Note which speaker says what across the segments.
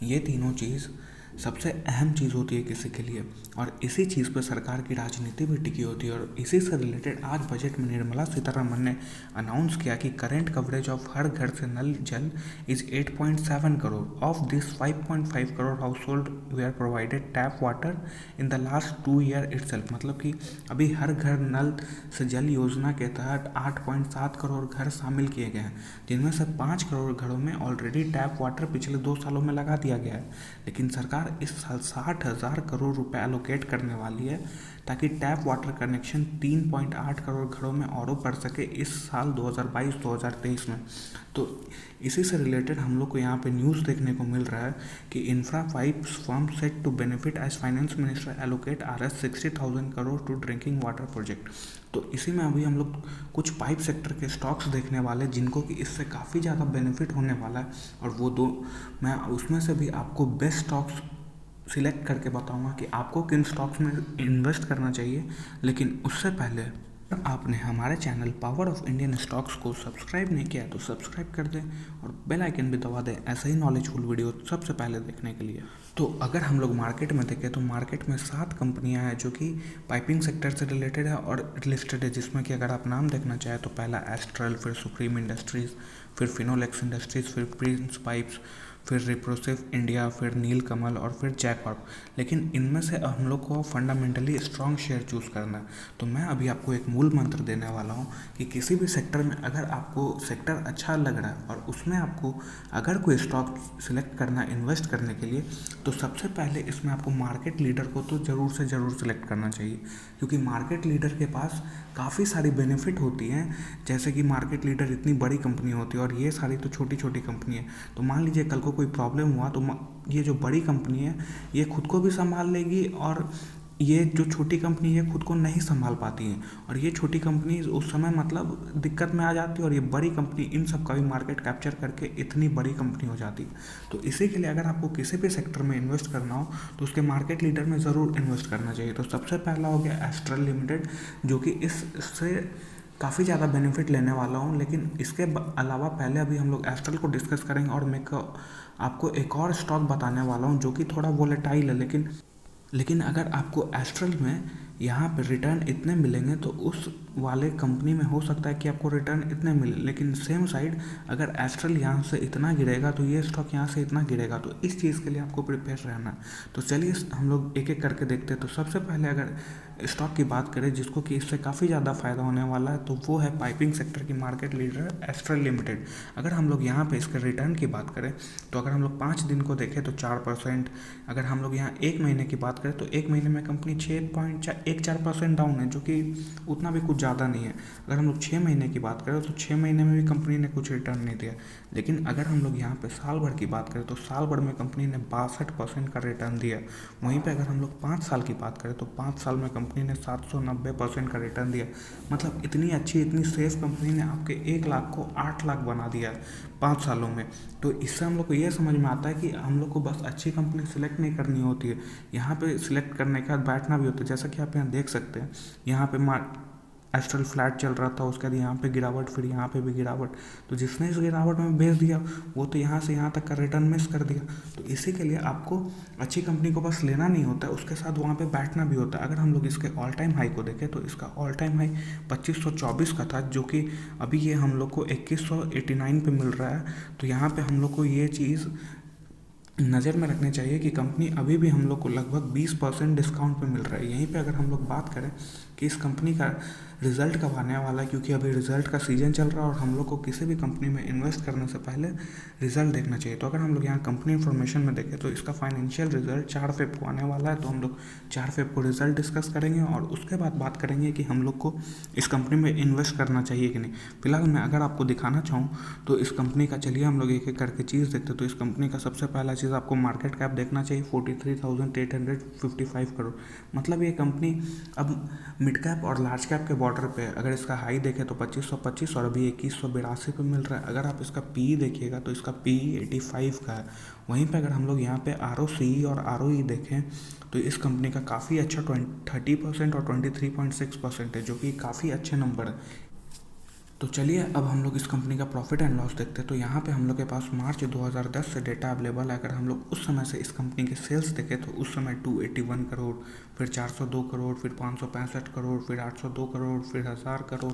Speaker 1: ये तीनों चीज़ सबसे अहम चीज़ होती है किसी के लिए, और इसी चीज़ पर सरकार की राजनीति भी टिकी होती है। और इसी से रिलेटेड आज बजट में निर्मला सीतारमण ने अनाउंस किया कि करेंट कवरेज ऑफ हर घर से नल जल is 8.7 crore. Of this 5.5 crore household वे are provided tap water in the last 2 year itself. मतलब कि अभी हर घर नल से जल योजना के तहत 8.7 करोड़ घर शामिल किए गए हैं, जिनमें से 5 करोड़ घरों में ऑलरेडी टैप वाटर पिछले 2 सालों में लगा दिया गया है। लेकिन सरकार इस साल 60,000 करोड़ रुपए एलोकेट करने वाली है ताकि टैप वाटर कनेक्शन 3.8 करोड़ घरों में और बढ़ सके इस साल 2022-2023 में। तो इसी से रिलेटेड हम लोग को यहाँ पे न्यूज़ देखने को मिल रहा है कि infra pipes firm set to benefit as finance minister allocate Rs 60,000 crore to drinking water project. तो इसी में अभी हम लोग कुछ पाइप सेक्टर के स्टॉक्स देखने वाले जिनको कि इससे काफ़ी ज़्यादा बेनिफिट होने वाला है, और वो दो मैं उसमें से भी आपको बेस्ट स्टॉक्स सिलेक्ट करके बताऊंगा कि आपको किन स्टॉक्स में इन्वेस्ट करना चाहिए। लेकिन उससे पहले आपने हमारे channel power of Indian stocks को सब्सक्राइब नहीं किया तो सब्सक्राइब कर दें और बेल आइकन भी दबा दें ऐसे ही नॉलेजफुल वीडियो सबसे पहले देखने के लिए। तो अगर हम लोग मार्केट में देखें तो मार्केट में 7 कंपनियां हैं जो कि पाइपिंग सेक्टर से रिलेटेड है और लिस्टेड है, जिसमें कि अगर आप नाम देखना चाहें तो पहला एस्ट्रल, फिर सुप्रीम इंडस्ट्रीज़, फिर फिनोलेक्स इंडस्ट्रीज़, फिर प्रिंस पाइप्स, फिर रिप्रोसिव इंडिया, फिर नील कमल और फिर जैकॉर्प। लेकिन इनमें से हम लोग को फंडामेंटली स्ट्रॉन्ग शेयर चूज़ करना है। तो मैं अभी आपको एक मूल मंत्र देने वाला हूँ कि किसी भी सेक्टर में अगर आपको सेक्टर अच्छा लग रहा है और उसमें आपको अगर कोई स्टॉक सिलेक्ट करना है इन्वेस्ट करने के लिए, तो सबसे पहले इसमें आपको मार्केट लीडर को तो ज़रूर से ज़रूर सिलेक्ट करना चाहिए, क्योंकि मार्केट लीडर के पास काफ़ी सारी बेनिफिट होती हैं। जैसे कि मार्केट लीडर इतनी बड़ी कंपनी होती है और ये सारी तो छोटी छोटी कंपनी है। तो मान लीजिए कल को कोई प्रॉब्लम हुआ तो ये जो बड़ी कंपनी है ये खुद को भी संभाल लेगी, और ये जो छोटी कंपनी है खुद को नहीं संभाल पाती है, और ये छोटी कंपनी उस समय मतलब दिक्कत में आ जाती है, और ये बड़ी कंपनी इन सब का भी मार्केट कैप्चर करके इतनी बड़ी कंपनी हो जाती है। तो इसी के लिए अगर आपको किसी भी सेक्टर में इन्वेस्ट करना हो तो उसके मार्केट लीडर में ज़रूर इन्वेस्ट करना चाहिए। तो सबसे पहला हो गया एस्ट्रल लिमिटेड, जो कि इससे काफ़ी ज़्यादा बेनिफिट लेने वाला हूँ। लेकिन इसके अलावा पहले अभी हम लोग एस्ट्रल को डिस्कस करेंगे, और मैं आपको एक और स्टॉक बताने वाला हूँ जो कि थोड़ा वोलेटाइल है। लेकिन अगर आपको एस्ट्रल में यहाँ पर रिटर्न इतने मिलेंगे तो उस वाले कंपनी में हो सकता है कि आपको रिटर्न इतने मिले, लेकिन सेम साइड अगर एस्ट्रल यहाँ से इतना गिरेगा तो ये स्टॉक यहाँ से इतना गिरेगा। तो इस चीज़ के लिए आपको प्रिपेयर रहना। तो चलिए हम लोग एक एक करके देखते हैं। तो सबसे पहले अगर स्टॉक की बात करें जिसको कि इससे काफ़ी ज़्यादा फायदा होने वाला है, तो वो है पाइपिंग सेक्टर की मार्केट लीडर एस्ट्रल लिमिटेड। अगर हम लोग यहाँ पे इसके रिटर्न की बात करें तो अगर हम लोग 5 दिन को देखें तो 4%, अगर हम लोग यहाँ 1 महीने की बात करें तो 1 महीने में कंपनी 6.14% डाउन है, जो कि उतना भी कुछ ज़्यादा नहीं है। अगर हम लोग 6 महीने की बात करें तो 6 महीने में भी कंपनी ने कुछ रिटर्न नहीं दिया। लेकिन अगर हम लोग यहाँ पे साल भर की बात करें तो साल भर में कंपनी ने 62% का रिटर्न दिया। वहीं पे अगर हम लोग 5 साल की बात करें तो 5 साल में कंपनी ने 790% का रिटर्न दिया। मतलब इतनी अच्छी इतनी सेफ कंपनी ने आपके 1 लाख को 8 लाख बना दिया 5 सालों में। तो इससे हम लोग को ये समझ में आता है कि हम लोग को बस अच्छी कंपनी सिलेक्ट नहीं करनी होती है, यहाँ पे सिलेक्ट करने के बाद बैठना भी होता है। जैसा कि आप यहाँ देख सकते हैं, यहाँ पे एस्ट्रल फ्लैट चल रहा था, उसके बाद यहाँ पे गिरावट, फिर यहाँ पे भी गिरावट। तो जिसने इस गिरावट में भेज दिया वो तो यहाँ से यहाँ तक का रिटर्न मिस कर दिया। तो इसी के लिए आपको अच्छी कंपनी को बस लेना नहीं होता है, उसके साथ वहाँ पे बैठना भी होता है। अगर हम लोग इसके ऑल टाइम हाई को देखें तो इसका ऑल टाइम हाई 2524 का था, जो कि अभी ये हम लोग को 2189 पे मिल रहा है। तो यहाँ पर हम लोग को ये चीज़ नज़र में रखनी चाहिए कि कंपनी अभी भी हम लोग को लगभग 20% डिस्काउंट पे मिल रहा है। यहीं पे अगर हम लोग बात करें कि इस कंपनी का रिज़ल्ट कब आने वाला है, क्योंकि अभी रिज़ल्ट का सीज़न चल रहा है और हम लोग को किसी भी कंपनी में इन्वेस्ट करने से पहले रिज़ल्ट देखना चाहिए। तो अगर हम लोग यहाँ कंपनी इन्फॉर्मेशन में देखें तो इसका फाइनेंशियल रिजल्ट 4 फेब को आने वाला है। तो हम लोग 4 फेब को रिजल्ट डिस्कस करेंगे और उसके बाद बात करेंगे कि हम लोग को इस कंपनी में इन्वेस्ट करना चाहिए कि नहीं। फिलहाल मैं अगर आपको दिखाना चाहूँ तो इस कंपनी का, चलिए हम लोग एक एक करके चीज़ देखते हैं। तो इस कंपनी का सबसे पहला चीज़ आपको मार्केट कैप देखना चाहिए 43,855 करोड़। मतलब ये कंपनी अब मिड कैप और लार्ज कैप के बॉर्डर पे, अगर इसका हाई देखें तो 2525 और अभी 2182 पे मिल रहा है। अगर आप इसका पी देखिएगा तो इसका पी 85 का है। वहीं पे अगर हम लोग यहाँ पे ROCE और ROE देखें तो इस कंपनी का काफ़ी अच्छा 30% और 23.6% है, जो कि काफ़ी अच्छे नंबर है। तो चलिए अब हम लोग इस कंपनी का प्रॉफिट एंड लॉस देखते हैं। तो यहाँ पे हम लोग के पास मार्च 2010 से डेटा अवेलेबल है। अगर हम लोग उस समय से इस कंपनी के सेल्स देखें तो उस समय 281 करोड़, फिर 402 करोड़, फिर 565 करोड़, फिर 802 करोड़, फिर 1000 करोड़,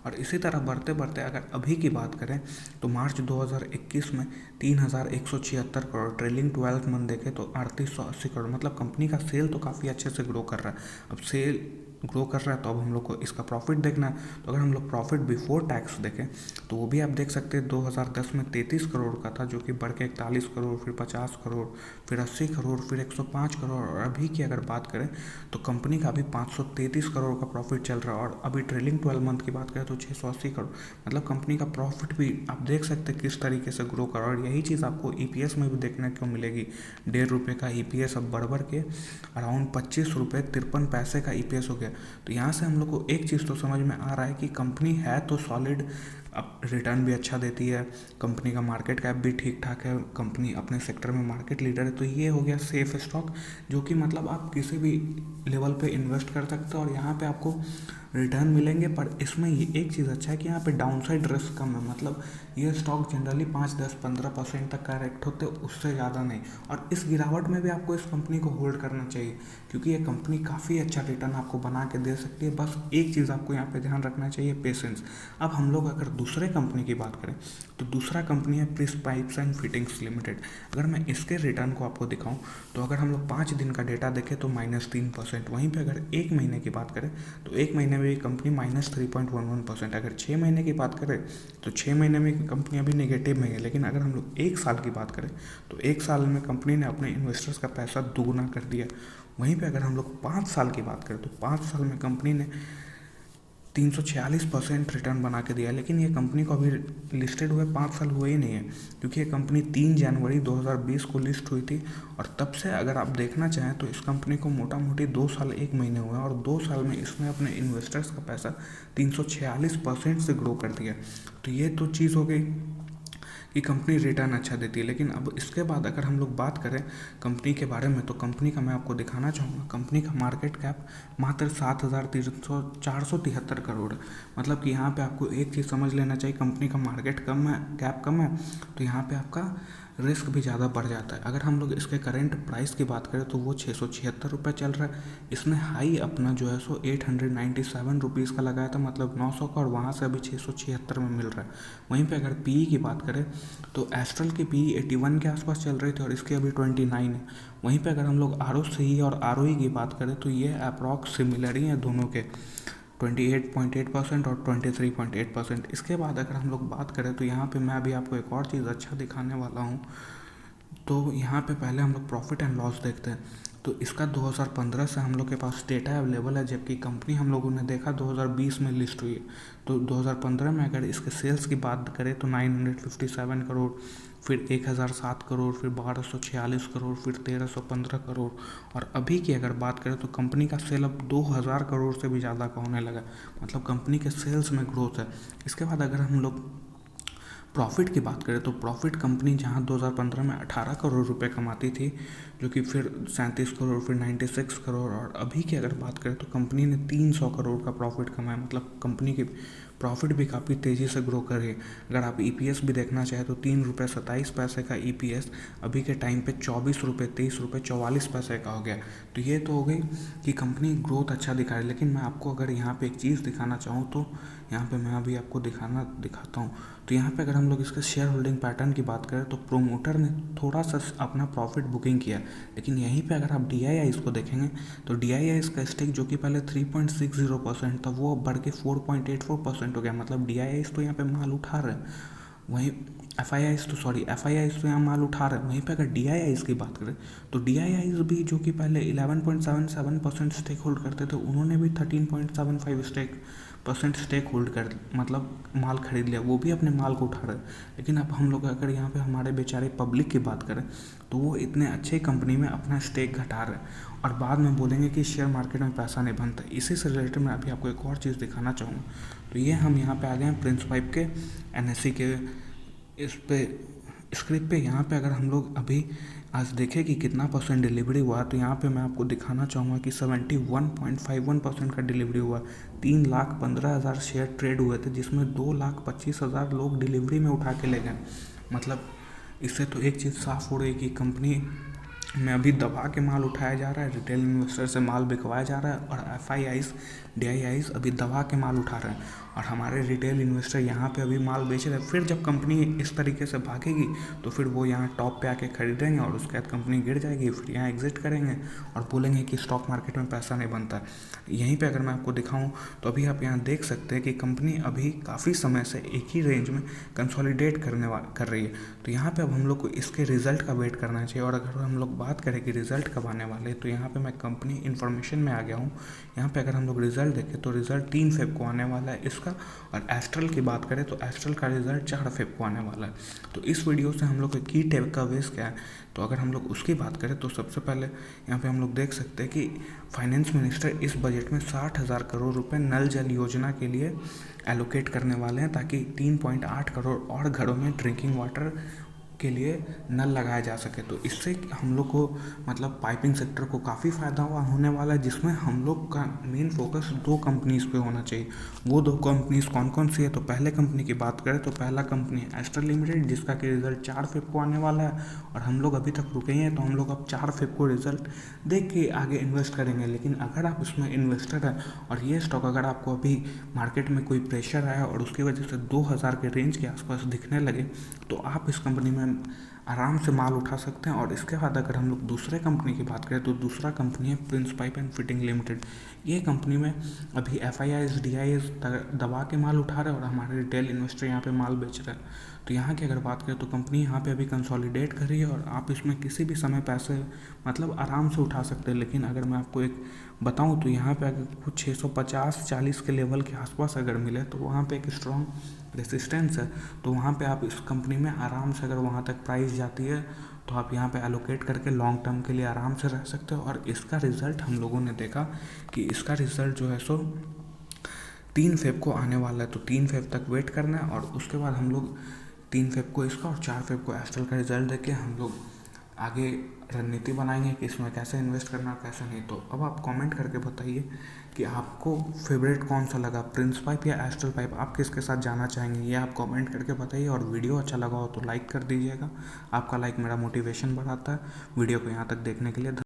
Speaker 1: और इसी तरह बढ़ते बढ़ते अगर अभी की बात करें तो मार्च 2021 में 3176 करोड़, ट्रेलिंग 12 मंथ देखें तो 3880 करोड़। मतलब कंपनी का सेल तो काफ़ी अच्छे से ग्रो कर रहा है। अब सेल ग्रो कर रहा है तो अब हम लोग को इसका प्रॉफिट देखना है। तो अगर हम लोग प्रॉफिट बिफोर टैक्स देखें तो वो भी आप देख सकते हैं 2010 में 33 करोड़ का था, जो कि बढ़ के 41 करोड़, फिर 50 करोड़, फिर 80 करोड़, फिर 105 करोड़, और अभी की अगर बात करें तो कंपनी का अभी 533 करोड़ का प्रॉफिट चल रहा है। और अभी ट्रेलिंग 12 मंथ की बात करें तो 680 करोड़। मतलब कंपनी का प्रॉफिट भी आप देख सकते हैं किस तरीके से ग्रो कर रहा है। और यही चीज़ आपको ईपीएस में भी देखने को मिलेगी। ₹1.5 का ईपीएस अब बढ़ के अराउंड ₹25.53 का ईपीएस हो गया। तो यहाँ से हम लोग को एक चीज़ तो समझ में आ रहा है कि कंपनी है तो सॉलिड, अब रिटर्न भी अच्छा देती है, कंपनी का मार्केट कैप भी ठीक ठाक है, कंपनी अपने सेक्टर में मार्केट लीडर है। तो ये हो गया सेफ स्टॉक, जो कि मतलब आप किसी भी लेवल पे इन्वेस्ट कर सकते हो और यहाँ पे आपको रिटर्न मिलेंगे। पर इसमें ये एक चीज़ अच्छा है कि यहाँ पे डाउनसाइड रिस्क कम है। मतलब ये स्टॉक जनरली 5, 10, 15% तक करेक्ट होते, उससे ज़्यादा नहीं। और इस गिरावट में भी आपको इस कंपनी को होल्ड करना चाहिए, क्योंकि ये कंपनी काफ़ी अच्छा रिटर्न आपको बना के दे सकती है। बस एक चीज़ आपको यहाँ पे ध्यान रखना चाहिए, पेशेंस। अब हम लोग अगर दूसरे कंपनी की बात करें तो दूसरा कंपनी है Prince pipes and fittings limited. अगर मैं इसके रिटर्न को आपको दिखाऊं तो अगर हम लोग 5 दिन का डेटा देखें तो -3%। वहीं पे अगर 1 महीने की बात करें तो 1 महीने में ये कंपनी -3.11%। अगर 6 महीने की बात करें तो 6 महीने में कंपनी अभी नेगेटिव में है। लेकिन अगर हम लोग 1 साल की बात करें तो 1 साल में कंपनी ने अपने इन्वेस्टर्स का पैसा दोगुना कर दिया। वहीं पे अगर हम लोग 5 साल की बात करें तो 5 साल में कंपनी ने 346% रिटर्न बना के दिया। लेकिन ये कंपनी को अभी लिस्टेड हुए 5 साल हुए ही नहीं है, क्योंकि ये कंपनी 3 जनवरी 2020 को लिस्ट हुई थी। और तब से अगर आप देखना चाहें तो इस कंपनी को मोटा मोटी 2 साल 1 महीने हुए हैं, और 2 साल में इसने अपने इन्वेस्टर्स का पैसा 346% से ग्रो कर दिया। तो ये तो चीज़ हो गई कि कंपनी रिटर्न अच्छा देती है। लेकिन अब इसके बाद अगर हम लोग बात करें कंपनी के बारे में तो कंपनी का मैं आपको दिखाना चाहूँगा। कंपनी का मार्केट कैप मात्र 473 करोड़ है। मतलब कि यहाँ पे आपको एक चीज़ समझ लेना चाहिए, कंपनी का मार्केट कम है, कैप कम है, तो यहाँ पे आपका रिस्क भी ज़्यादा बढ़ जाता है। अगर हम लोग इसके करेंट प्राइस की बात करें तो वो 676 रुपये चल रहा है। इसने हाई अपना जो है सो 897 रुपीज़ का लगाया था, मतलब 900 का, और वहाँ से अभी 676 में मिल रहा है। वहीं पे अगर पीई की बात करें तो एस्ट्रल की पीई 81 के आसपास चल रही थी और इसकी अभी 29 है। वहीं पे अगर हम लोग आरओसी और आरओई की बात करें तो ये अप्रॉक्स सिमिलर ही है दोनों के, 28.8% और 23.8%। इसके बाद अगर हम लोग बात करें तो यहाँ पे मैं अभी आपको एक और चीज़ अच्छा दिखाने वाला हूँ। तो यहाँ पे पहले हम लोग प्रॉफिट एंड लॉस देखते हैं। तो इसका 2015 से हम लोग के पास डेटा अवेलेबल है, जबकि कंपनी हम लोगों ने देखा 2020 में लिस्ट हुई है। तो 2015 में अगर इसके सेल्स की बात करें तो 957 करोड़, फिर 1007 करोड़, फिर 1246 करोड़, फिर 1315 करोड़, और अभी की अगर बात करें तो कंपनी का सेल अब 2000 करोड़ से भी ज़्यादा का होने लगा। मतलब कंपनी के सेल्स में ग्रोथ है। इसके बाद अगर हम लोग प्रॉफिट की बात करें तो प्रॉफिट कंपनी जहां 2015 में 18 करोड़ रुपए कमाती थी, जो कि फिर 37 करोड़, फिर 96 करोड़, और अभी की अगर बात करें तो कंपनी ने 300 करोड़ का प्रॉफिट कमाया। मतलब कंपनी की प्रॉफिट भी काफ़ी तेज़ी से ग्रो कर रही है। अगर आप ईपीएस भी देखना चाहें तो ₹3.27 का ईपीएस अभी के टाइम पे ₹24, ₹23, ₹44 का हो गया। तो ये तो हो गई कि कंपनी ग्रोथ अच्छा दिखा रही है। लेकिन मैं आपको अगर यहाँ पे एक चीज़ दिखाना चाहूँ तो यहाँ पे मैं अभी आपको दिखाता हूँ। तो यहाँ पे अगर हम लोग इसके शेयर होल्डिंग पैटर्न की बात करें तो प्रोमोटर ने थोड़ा सा अपना प्रॉफिट बुकिंग किया। लेकिन यहीं पे अगर आप DIIs को देखेंगे तो DIIs का स्टेक जो कि पहले 3.60% था वो बढ़ के 4.84% हो गया। मतलब DIIs तो यहाँ पे माल उठा रहे हैं, वहीं FIIs तो यहाँ माल उठा रहे हैं। वहीं पे अगर DIIs की बात करें तो DIIs भी जो कि पहले 11.77% स्टेक होल्ड करते थे, उन्होंने भी 13.75% स्टेक होल्ड कर, मतलब माल खरीद लिया, वो भी अपने माल को उठा रहे हैं। लेकिन अब हम लोग अगर यहाँ पे हमारे बेचारे पब्लिक की बात करें तो वो इतने अच्छे कंपनी में अपना स्टेक घटा रहे हैं और बाद में बोलेंगे कि शेयर मार्केट में पैसा नहीं बनता। इसी से रिलेटेड मैं अभी आपको एक और चीज़ दिखाना चाहूँगा। तो ये हम यहाँ पे आ गए हैं प्रिंस पाइप के NSE के इस पे स्क्रिप्ट पे। यहाँ पे अगर हम लोग अभी आज देखें कि कितना परसेंट डिलीवरी हुआ, तो यहाँ पे मैं आपको दिखाना चाहूँगा कि 71.51% का डिलीवरी हुआ। 3,15,000 शेयर ट्रेड हुए थे, जिसमें 2,25,000 लोग डिलीवरी में उठा के ले गए। मतलब इससे तो एक चीज़ साफ हो रही है कि कंपनी में अभी दबा के माल उठाया जा रहा है, रिटेल इन्वेस्टर से माल बिकवाया जा रहा है, और FIIs DIIs अभी दबा के माल उठा रहे हैं, और हमारे रिटेल इन्वेस्टर यहाँ पे अभी माल बेच रहे हैं। फिर जब कंपनी इस तरीके से भागेगी तो फिर वो यहाँ टॉप पे आके खरीदेंगे, और उसके बाद कंपनी गिर जाएगी, फिर यहाँ एग्जिट करेंगे और बोलेंगे कि स्टॉक मार्केट में पैसा नहीं बनता। यहीं पे अगर मैं आपको दिखाऊं तो अभी आप यहाँ देख सकते हैं कि कंपनी अभी काफ़ी समय से एक ही रेंज में कंसोलिडेट कर रही है। तो यहाँ पे अब हम लोग को इसके रिजल्ट का वेट करना चाहिए। और अगर हम लोग बात करें कि रिजल्ट कब आने वाले हैं, तो यहाँ पे मैं कंपनी इन्फॉर्मेशन में आ गया हूँ। यहाँ पे अगर हम लोग रिजल्ट देखें तो रिजल्ट 3 फेब को आने वाला है इसका। और एस्ट्रल की बात करें तो एस्ट्रल का रिजल्ट 4 फेब को आने वाला है। तो इस वीडियो से हम लोग के की टेकअवेज क्या है, तो अगर हम लोग उसकी बात करें तो सबसे पहले यहाँ पे हम लोग देख सकते हैं कि फाइनेंस मिनिस्टर इस बजट में 60,000 करोड़ रुपए नल जल योजना के लिए एलोकेट करने वाले हैं, ताकि 3.8 करोड़ और घरों में ड्रिंकिंग वाटर के लिए नल लगाया जा सके। तो इससे हम लोग को मतलब पाइपिंग सेक्टर को काफ़ी फ़ायदा होने वाला है, जिसमें हम लोग का मेन फोकस 2 कंपनीज़ पे होना चाहिए। वो 2 कंपनीज़ कौन कौन सी है, तो पहले कंपनी की बात करें तो पहला कंपनी है एस्ट्रल लिमिटेड, जिसका कि रिजल्ट 4 फेब को आने वाला है। और हम लोग अभी तक रुके हैं, तो हम लोग अब 4 फेब को रिजल्ट देख के आगे इन्वेस्ट करेंगे। लेकिन अगर आप इसमें इन्वेस्टर हैं और ये स्टॉक अगर आपको अभी मार्केट में कोई प्रेशर आया और उसकी वजह से 2,000 के रेंज के आसपास दिखने लगे, तो आप इस कंपनी में आराम से माल उठा सकते हैं। और इसके बाद अगर हम लोग दूसरे कंपनी की बात करें तो दूसरा कंपनी है Prince pipe and fitting limited. ये कंपनी में अभी FIIs DIIs दबा के माल उठा रहे हैं, और हमारे रिटेल इन्वेस्टर यहाँ पे माल बेच रहे हैं। तो यहाँ की अगर बात करें तो कंपनी यहाँ पे अभी कंसोलिडेट कर रही है, और आप इसमें किसी भी समय पैसे मतलब आराम से उठा सकते हैं। लेकिन अगर मैं आपको एक बताऊँ तो यहाँ पे अगर कुछ 650-40 के लेवल के आसपास अगर मिले, तो वहाँ पे एक स्ट्रॉन्ग रेसिस्टेंस है। तो वहाँ पे आप इस कंपनी में आराम से, अगर वहाँ तक प्राइस जाती है तो आप यहाँ पे एलोकेट करके लॉन्ग टर्म के लिए आराम से रह सकते हो। और इसका रिज़ल्ट हम लोगों ने देखा कि इसका रिज़ल्ट जो है सो 3 फेब को आने वाला है। तो 3 फेब तक वेट करना है, और उसके बाद हम लोग 3 फेब को इसका और 4 फेब को एस्ट्रल का रिजल्ट देके हम लोग आगे रणनीति बनाएंगे कि इसमें कैसे इन्वेस्ट करना है कैसे नहीं। तो अब आप कमेंट करके बताइए कि आपको फेवरेट कौन सा लगा, प्रिंस पाइप या एस्ट्रल पाइप, आप किसके साथ जाना चाहेंगे, ये आप कमेंट करके बताइए। और वीडियो अच्छा लगा हो तो लाइक कर दीजिएगा, आपका लाइक मेरा मोटिवेशन बढ़ाता है। वीडियो को यहाँ तक देखने के लिए